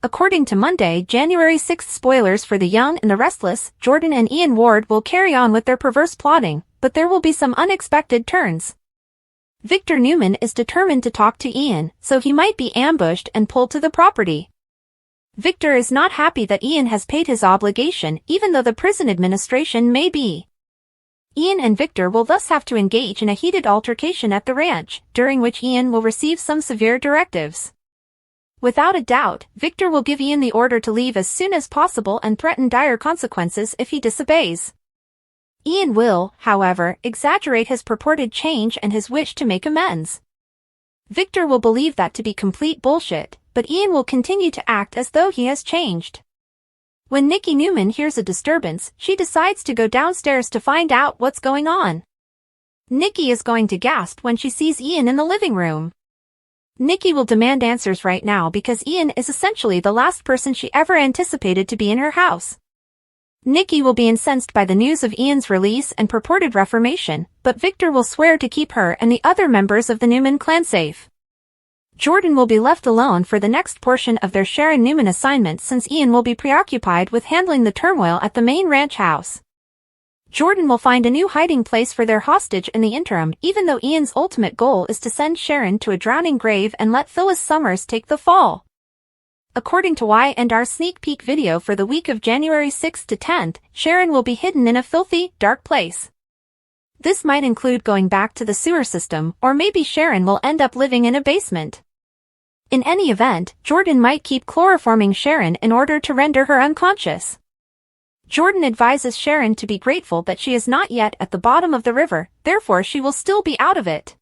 According to Monday, January 6th spoilers for The Young and the Restless, Jordan and Ian Ward will carry on with their perverse plotting, but there will be some unexpected turns. Victor Newman is determined to talk to Ian, so he might be ambushed and pulled to the property. Victor is not happy that Ian has paid his obligation, even though the prison administration may be. Ian and Victor will thus have to engage in a heated altercation at the ranch, during which Ian will receive some severe directives. Without a doubt, Victor will give Ian the order to leave as soon as possible and threaten dire consequences if he disobeys. Ian will, however, exaggerate his purported change and his wish to make amends. Victor will believe that to be complete bullshit, but Ian will continue to act as though he has changed. When Nikki Newman hears a disturbance, she decides to go downstairs to find out what's going on. Nikki is going to gasp when she sees Ian in the living room. Nikki will demand answers right now because Ian is essentially the last person she ever anticipated to be in her house. Nikki will be incensed by the news of Ian's release and purported reformation, but Victor will swear to keep her and the other members of the Newman clan safe. Jordan will be left alone for the next portion of their Sharon Newman assignment since Ian will be preoccupied with handling the turmoil at the main ranch house. Jordan will find a new hiding place for their hostage in the interim, even though Ian's ultimate goal is to send Sharon to a drowning grave and let Phyllis Summers take the fall. According to Y&R's sneak peek video for the week of January 6th to 10th, Sharon will be hidden in a filthy, dark place. This might include going back to the sewer system, or maybe Sharon will end up living in a basement. In any event, Jordan might keep chloroforming Sharon in order to render her unconscious. Jordan advises Sharon to be grateful that she is not yet at the bottom of the river, therefore she will still be out of it.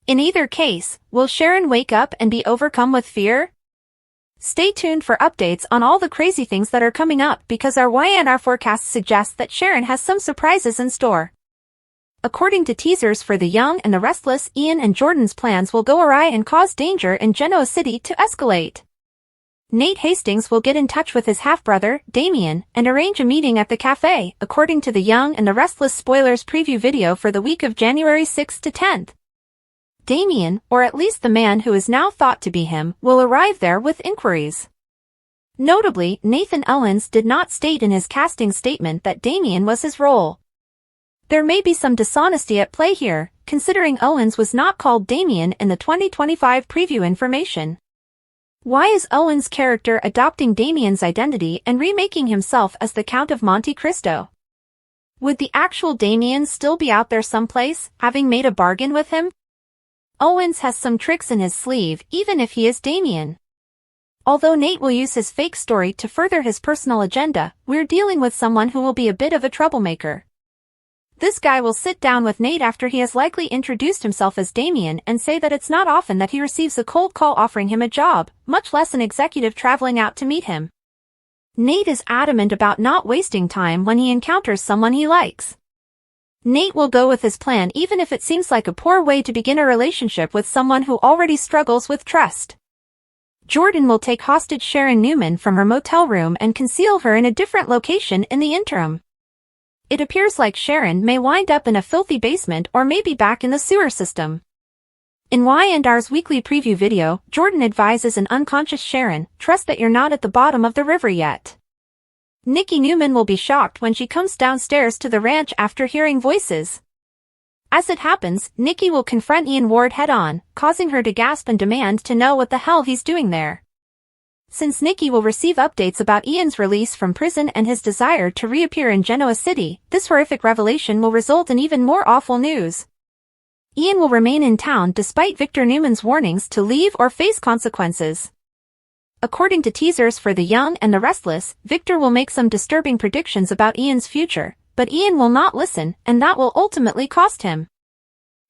In either case, will Sharon wake up and be overcome with fear? Stay tuned for updates on all the crazy things that are coming up because our Y&R forecast suggests that Sharon has some surprises in store. According to teasers for The Young and the Restless, Ian and Jordan's plans will go awry and cause danger in Genoa City to escalate. Nate Hastings will get in touch with his half-brother, Damien, and arrange a meeting at the cafe, according to The Young and the Restless spoilers preview video for the week of January 6th to 10th. Damien, or at least the man who is now thought to be him, will arrive there with inquiries. Notably, Nathan Owens did not state in his casting statement that Damien was his role. There may be some dishonesty at play here, considering Owens was not called Damien in the 2025 preview information. Why is Owens' character adopting Damien's identity and remaking himself as the Count of Monte Cristo? Would the actual Damien still be out there someplace, having made a bargain with him? Owens has some tricks in his sleeve, even if he is Damien. Although Nate will use his fake story to further his personal agenda, we're dealing with someone who will be a bit of a troublemaker. This guy will sit down with Nate after he has likely introduced himself as Damien and say that it's not often that he receives a cold call offering him a job, much less an executive traveling out to meet him. Nate is adamant about not wasting time when he encounters someone he likes. Nate will go with his plan even if it seems like a poor way to begin a relationship with someone who already struggles with trust. Jordan will take hostage Sharon Newman from her motel room and conceal her in a different location in the interim. It appears like Sharon may wind up in a filthy basement or maybe back in the sewer system. In Y&R's weekly preview video, Jordan advises an unconscious Sharon, "Trust that you're not at the bottom of the river yet." Nikki Newman will be shocked when she comes downstairs to the ranch after hearing voices. As it happens, Nikki will confront Ian Ward head-on, causing her to gasp and demand to know what the hell he's doing there. Since Nikki will receive updates about Ian's release from prison and his desire to reappear in Genoa City, this horrific revelation will result in even more awful news. Ian will remain in town despite Victor Newman's warnings to leave or face consequences. According to teasers for The Young and the Restless, Victor will make some disturbing predictions about Ian's future, but Ian will not listen, and that will ultimately cost him.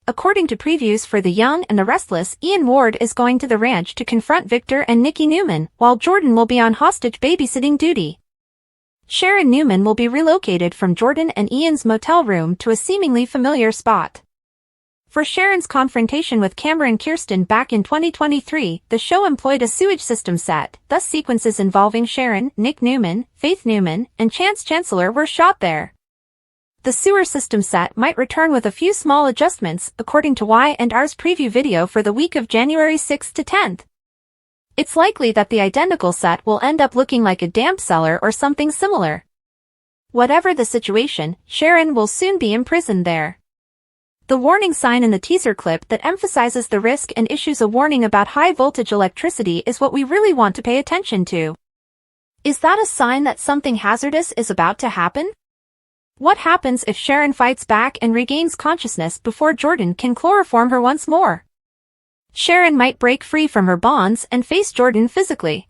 According to previews for The Young and the Restless, Ian Ward is going to the ranch to confront Victor and Nikki Newman, while Jordan will be on hostage babysitting duty. Sharon Newman will be relocated from Jordan and Ian's motel room to a seemingly familiar spot. For Sharon's confrontation with Cameron Kirsten back in 2023, the show employed a sewage system set, thus sequences involving Sharon, Nick Newman, Faith Newman, and Chance Chancellor were shot there. The sewer system set might return with a few small adjustments, according to Y&R's preview video for the week of January 6th to 10th. It's likely that the identical set will end up looking like a damp cellar or something similar. Whatever the situation, Sharon will soon be imprisoned there. The warning sign in the teaser clip that emphasizes the risk and issues a warning about high-voltage electricity is what we really want to pay attention to. Is that a sign that something hazardous is about to happen? What happens if Sharon fights back and regains consciousness before Jordan can chloroform her once more? Sharon might break free from her bonds and face Jordan physically.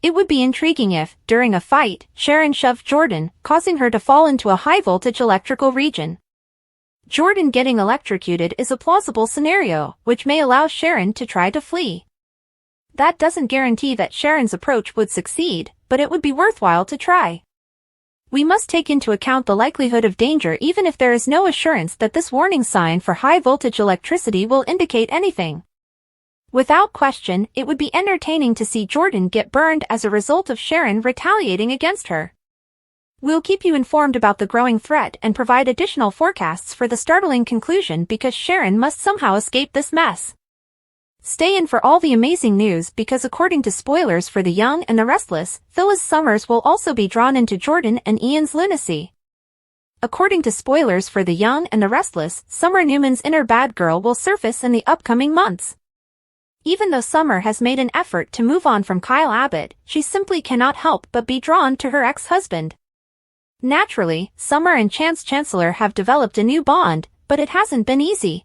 It would be intriguing if, during a fight, Sharon shoved Jordan, causing her to fall into a high-voltage electrical region. Jordan getting electrocuted is a plausible scenario, which may allow Sharon to try to flee. That doesn't guarantee that Sharon's approach would succeed, but it would be worthwhile to try. We must take into account the likelihood of danger even if there is no assurance that this warning sign for high-voltage electricity will indicate anything. Without question, it would be entertaining to see Jordan get burned as a result of Sharon retaliating against her. We'll keep you informed about the growing threat and provide additional forecasts for the startling conclusion because Sharon must somehow escape this mess. Stay in for all the amazing news because according to spoilers for The Young and the Restless, Phyllis Summers will also be drawn into Jordan and Ian's lunacy. According to spoilers for The Young and the Restless, Summer Newman's inner bad girl will surface in the upcoming months. Even though Summer has made an effort to move on from Kyle Abbott, she simply cannot help but be drawn to her ex-husband. Naturally, Summer and Chance Chancellor have developed a new bond, but it hasn't been easy.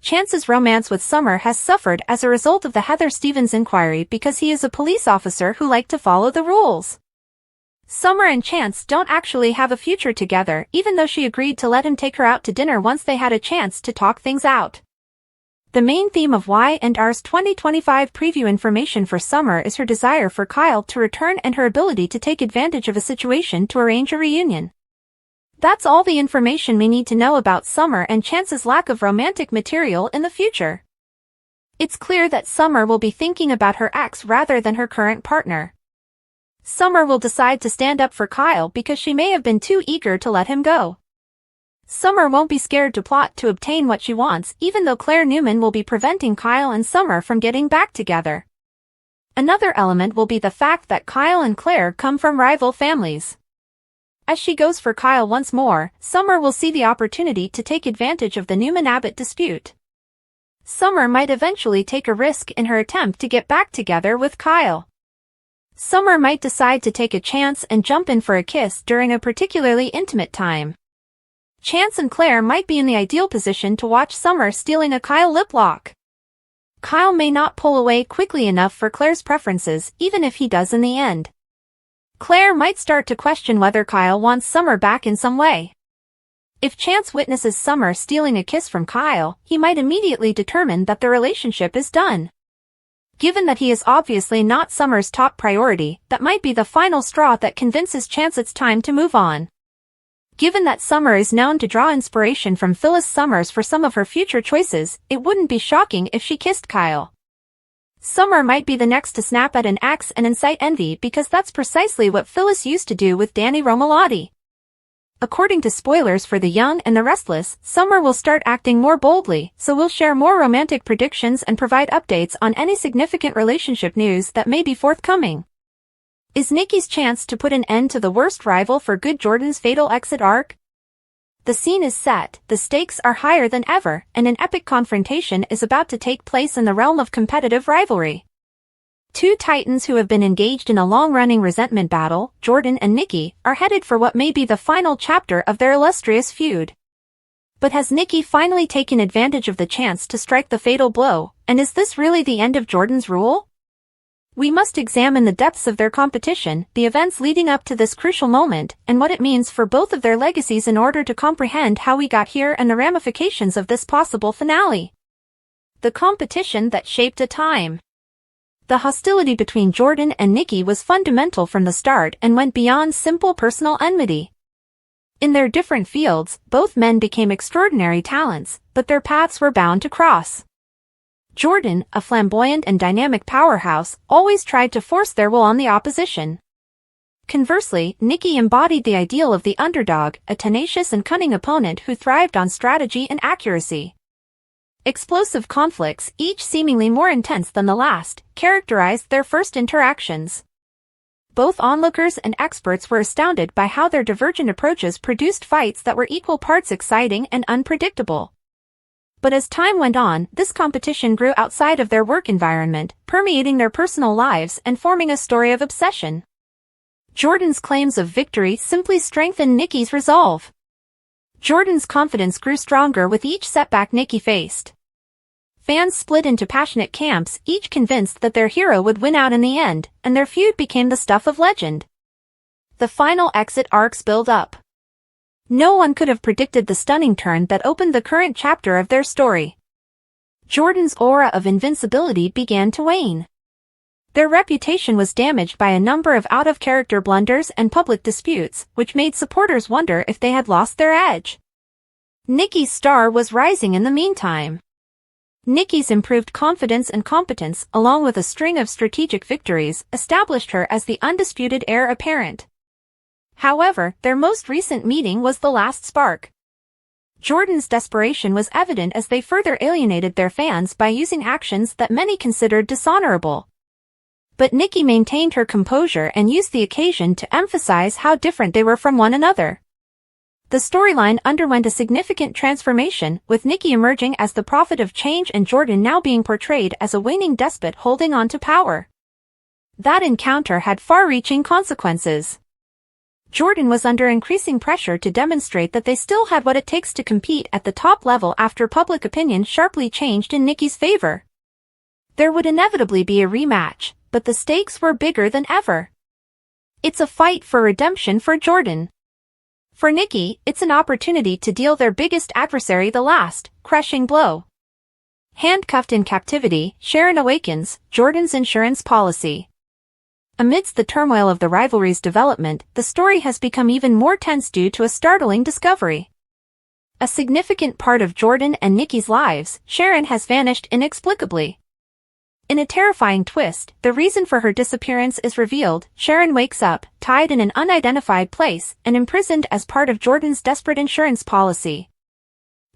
Chance's romance with Summer has suffered as a result of the Heather Stevens inquiry because he is a police officer who liked to follow the rules. Summer and Chance don't actually have a future together even though she agreed to let him take her out to dinner once they had a chance to talk things out. The main theme of Y&R's 2025 preview information for Summer is her desire for Kyle to return and her ability to take advantage of a situation to arrange a reunion. That's all the information we need to know about Summer and Chance's lack of romantic material in the future. It's clear that Summer will be thinking about her ex rather than her current partner. Summer will decide to stand up for Kyle because she may have been too eager to let him go. Summer won't be scared to plot to obtain what she wants even though Claire Newman will be preventing Kyle and Summer from getting back together. Another element will be the fact that Kyle and Claire come from rival families. As she goes for Kyle once more, Summer will see the opportunity to take advantage of the Newman-Abbott dispute. Summer might eventually take a risk in her attempt to get back together with Kyle. Summer might decide to take a chance and jump in for a kiss during a particularly intimate time. Chance and Claire might be in the ideal position to watch Summer stealing a Kyle lip lock. Kyle may not pull away quickly enough for Claire's preferences, even if he does in the end. Claire might start to question whether Kyle wants Summer back in some way. If Chance witnesses Summer stealing a kiss from Kyle, he might immediately determine that the relationship is done. Given that he is obviously not Summer's top priority, that might be the final straw that convinces Chance it's time to move on. Given that Summer is known to draw inspiration from Phyllis Summers for some of her future choices, it wouldn't be shocking if she kissed Kyle. Summer might be the next to snap at an ex and incite envy because that's precisely what Phyllis used to do with Danny Romalotti. According to spoilers for The Young and the Restless, Summer will start acting more boldly, so we'll share more romantic predictions and provide updates on any significant relationship news that may be forthcoming. Is Nikki's chance to put an end to the worst rival for good Jordan's fatal exit arc? The scene is set, the stakes are higher than ever, and an epic confrontation is about to take place in the realm of competitive rivalry. Two titans who have been engaged in a long-running resentment battle, Jordan and Nikki, are headed for what may be the final chapter of their illustrious feud. But has Nikki finally taken advantage of the chance to strike the fatal blow, and is this really the end of Jordan's rule? We must examine the depths of their competition, the events leading up to this crucial moment, and what it means for both of their legacies in order to comprehend how we got here and the ramifications of this possible finale. The competition that shaped a time. The hostility between Jordan and Nikki was fundamental from the start and went beyond simple personal enmity. In their different fields, both men became extraordinary talents, but their paths were bound to cross. Jordan, a flamboyant and dynamic powerhouse, always tried to force their will on the opposition. Conversely, Nikki embodied the ideal of the underdog, a tenacious and cunning opponent who thrived on strategy and accuracy. Explosive conflicts, each seemingly more intense than the last, characterized their first interactions. Both onlookers and experts were astounded by how their divergent approaches produced fights that were equal parts exciting and unpredictable. But as time went on, this competition grew outside of their work environment, permeating their personal lives and forming a story of obsession. Jordan's claims of victory simply strengthened Nikki's resolve. Jordan's confidence grew stronger with each setback Nikki faced. Fans split into passionate camps, each convinced that their hero would win out in the end, and their feud became the stuff of legend. The final exit arcs build up. No one could have predicted the stunning turn that opened the current chapter of their story. Jordan's aura of invincibility began to wane. Their reputation was damaged by a number of out-of-character blunders and public disputes, which made supporters wonder if they had lost their edge. Nikki's star was rising in the meantime. Nikki's improved confidence and competence, along with a string of strategic victories, established her as the undisputed heir apparent. However, their most recent meeting was the last spark. Jordan's desperation was evident as they further alienated their fans by using actions that many considered dishonorable. But Nikki maintained her composure and used the occasion to emphasize how different they were from one another. The storyline underwent a significant transformation, with Nikki emerging as the prophet of change and Jordan now being portrayed as a waning despot holding on to power. That encounter had far-reaching consequences. Jordan was under increasing pressure to demonstrate that they still had what it takes to compete at the top level after public opinion sharply changed in Nikki's favor. There would inevitably be a rematch, but the stakes were bigger than ever. It's a fight for redemption for Jordan. For Nikki, it's an opportunity to deal their biggest adversary the last, crushing blow. Handcuffed in captivity, Sharon awakens, Jordan's insurance policy. Amidst the turmoil of the rivalry's development, the story has become even more tense due to a startling discovery. A significant part of Jordan and Nikki's lives, Sharon, has vanished inexplicably. In a terrifying twist, the reason for her disappearance is revealed. Sharon wakes up, tied in an unidentified place, and imprisoned as part of Jordan's desperate insurance policy.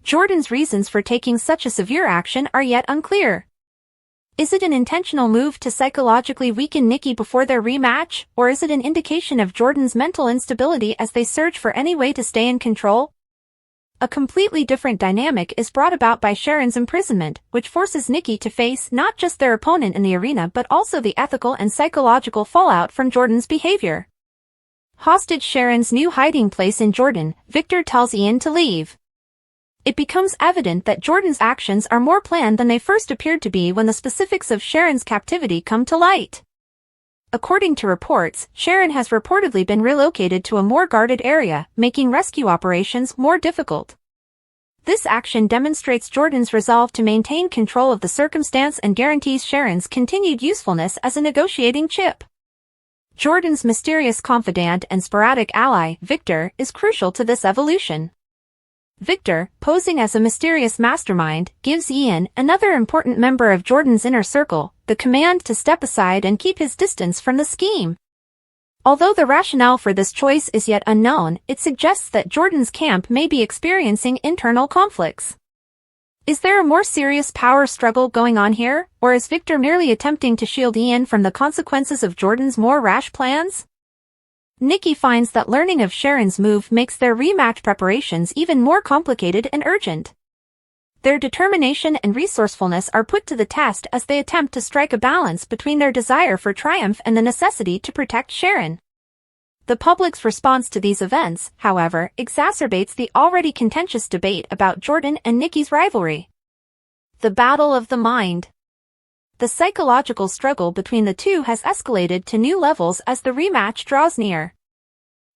Jordan's reasons for taking such a severe action are yet unclear. Is it an intentional move to psychologically weaken Nikki before their rematch, or is it an indication of Jordan's mental instability as they search for any way to stay in control? A completely different dynamic is brought about by Sharon's imprisonment, which forces Nikki to face not just their opponent in the arena but also the ethical and psychological fallout from Jordan's behavior. Hostage Sharon's new hiding place in Jordan, Victor tells Ian to leave. It becomes evident that Jordan's actions are more planned than they first appeared to be when the specifics of Sharon's captivity come to light. According to reports, Sharon has reportedly been relocated to a more guarded area, making rescue operations more difficult. This action demonstrates Jordan's resolve to maintain control of the circumstance and guarantees Sharon's continued usefulness as a negotiating chip. Jordan's mysterious confidant and sporadic ally, Victor, is crucial to this evolution. Victor, posing as a mysterious mastermind, gives Ian, another important member of Jordan's inner circle, the command to step aside and keep his distance from the scheme. Although the rationale for this choice is yet unknown, it suggests that Jordan's camp may be experiencing internal conflicts. Is there a more serious power struggle going on here, or is Victor merely attempting to shield Ian from the consequences of Jordan's more rash plans? Nikki finds that learning of Sharon's move makes their rematch preparations even more complicated and urgent. Their determination and resourcefulness are put to the test as they attempt to strike a balance between their desire for triumph and the necessity to protect Sharon. The public's response to these events, however, exacerbates the already contentious debate about Jordan and Nikki's rivalry. The battle of the mind. The psychological struggle between the two has escalated to new levels as the rematch draws near.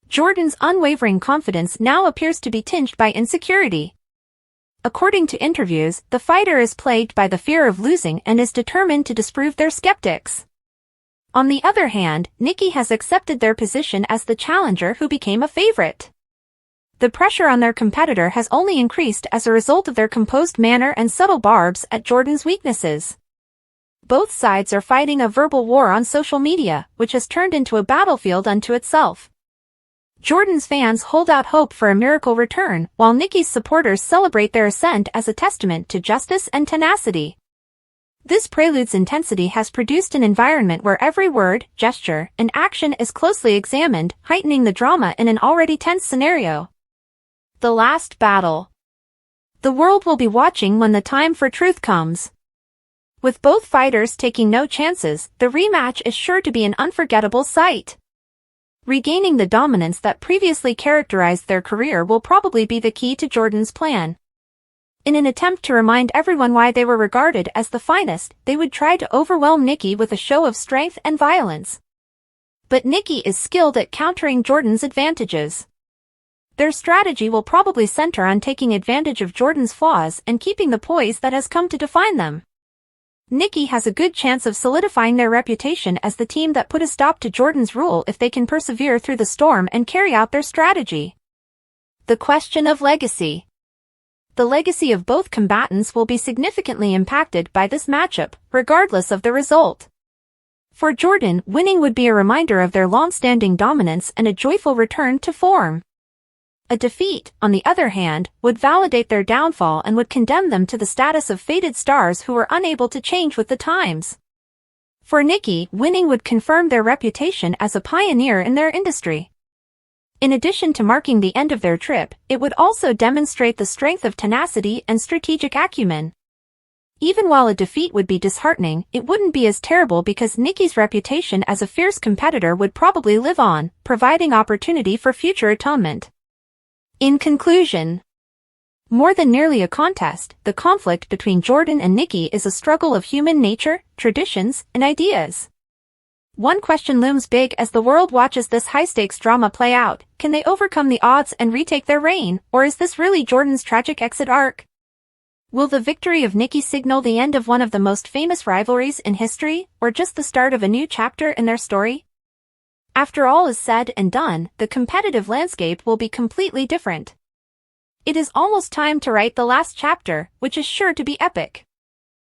Jordan's unwavering confidence now appears to be tinged by insecurity. According to interviews, the fighter is plagued by the fear of losing and is determined to disprove their skeptics. On the other hand, Nikki has accepted their position as the challenger who became a favorite. The pressure on their competitor has only increased as a result of their composed manner and subtle barbs at Jordan's weaknesses. Both sides are fighting a verbal war on social media, which has turned into a battlefield unto itself. Jordan's fans hold out hope for a miracle return, while Nicki's supporters celebrate their ascent as a testament to justice and tenacity. This prelude's intensity has produced an environment where every word, gesture, and action is closely examined, heightening the drama in an already tense scenario. The last battle. The world will be watching when the time for truth comes. With both fighters taking no chances, the rematch is sure to be an unforgettable sight. Regaining the dominance that previously characterized their career will probably be the key to Jordan's plan. In an attempt to remind everyone why they were regarded as the finest, they would try to overwhelm Nicki with a show of strength and violence. But Nicki is skilled at countering Jordan's advantages. Their strategy will probably center on taking advantage of Jordan's flaws and keeping the poise that has come to define them. Nicki has a good chance of solidifying their reputation as the team that put a stop to Jordan's rule if they can persevere through the storm and carry out their strategy. The question of legacy. The legacy of both combatants will be significantly impacted by this matchup, regardless of the result. For Jordan, winning would be a reminder of their long-standing dominance and a joyful return to form. A defeat, on the other hand, would validate their downfall and would condemn them to the status of faded stars who were unable to change with the times. For Nicki, winning would confirm their reputation as a pioneer in their industry. In addition to marking the end of their trip, it would also demonstrate the strength of tenacity and strategic acumen. Even while a defeat would be disheartening, it wouldn't be as terrible because Nicki's reputation as a fierce competitor would probably live on, providing opportunity for future atonement. In conclusion, more than merely a contest, the conflict between Jordan and Nicki is a struggle of human nature, traditions, and ideas. One question looms big as the world watches this high-stakes drama play out: can they overcome the odds and retake their reign, or is this really Jordan's tragic exit arc? Will the victory of Nicki signal the end of one of the most famous rivalries in history, or just the start of a new chapter in their story? After all is said and done, the competitive landscape will be completely different. It is almost time to write the last chapter, which is sure to be epic.